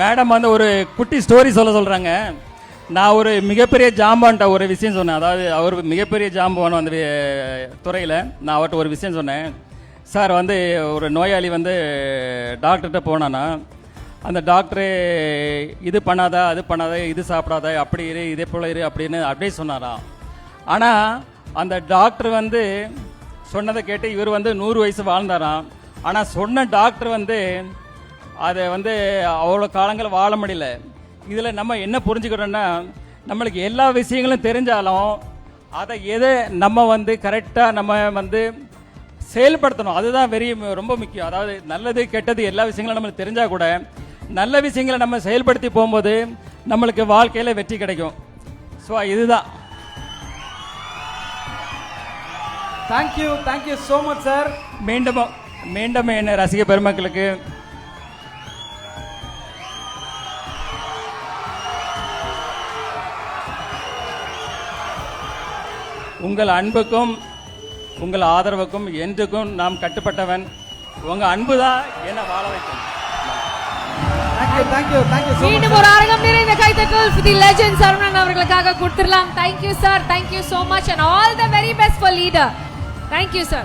Madam வந்து ஒரு குட்டி ஸ்டோரி சொல்கிறாங்க. நான் ஒரு மிகப்பெரிய ஜாம்பான்ட்ட ஒரு விஷயம் சொன்னேன். அதாவது அவர் மிகப்பெரிய ஜாம்பான் அந்த துறையில். நான் அவர்கிட்ட ஒரு விஷயம் சொன்னேன். சார் வந்து ஒரு நோயாளி வந்து டாக்டர்கிட்ட போனானா, அந்த டாக்டரு இது பண்ணாதா அது பண்ணாதா இது சாப்பிடாத அப்படி இரு இதே போல் இரு அப்படின்னு அப்படியே சொன்னாராம். ஆனால் அந்த டாக்டர் வந்து சொன்னதை கேட்டு இவர் வந்து 100 வயசு வாழ்ந்தாராம். ஆனால் சொன்ன டாக்டர் வந்து அதை வந்து அவ்வளோ காலங்கள் வாழ முடியல. இதில் நம்ம என்ன புரிஞ்சுக்கிறோன்னா, நம்மளுக்கு எல்லா விஷயங்களும் தெரிஞ்சாலும் அதை எதை நம்ம வந்து கரெக்டாக நம்ம வந்து செயல்படுத்தணும். அதுதான் ரொம்ப முக்கியம். அதாவது நல்லது கெட்டது எல்லா விஷயங்களும் நம்மளுக்கு தெரிஞ்சால் கூட நல்ல விஷயங்களை நம்ம செயல்படுத்தி போகும்போது நம்மளுக்கு வாழ்க்கையில் வெற்றி கிடைக்கும். ஸோ இதுதான். Thank you so much sir. மீண்டும் என்ன ரசிக பெருமக்களுக்கு உங்கள் அன்புக்கும் உங்கள் ஆதரவுக்கும் என்றுக்கும் நாம் கட்டுப்பட்டவன். உங்க அன்பு தான் என்ன வாழ வைக்கும். தேங்க்யூ மீண்டும் ஒரு அரங்கம் நிறைந்த கைத்தட்டல் தி லெஜெண்ட் சரவணன் அவர்களுக்காக கொடுத்துடலாம். Thank you sir, thank you so much and all the very best for leader. Thank you sir.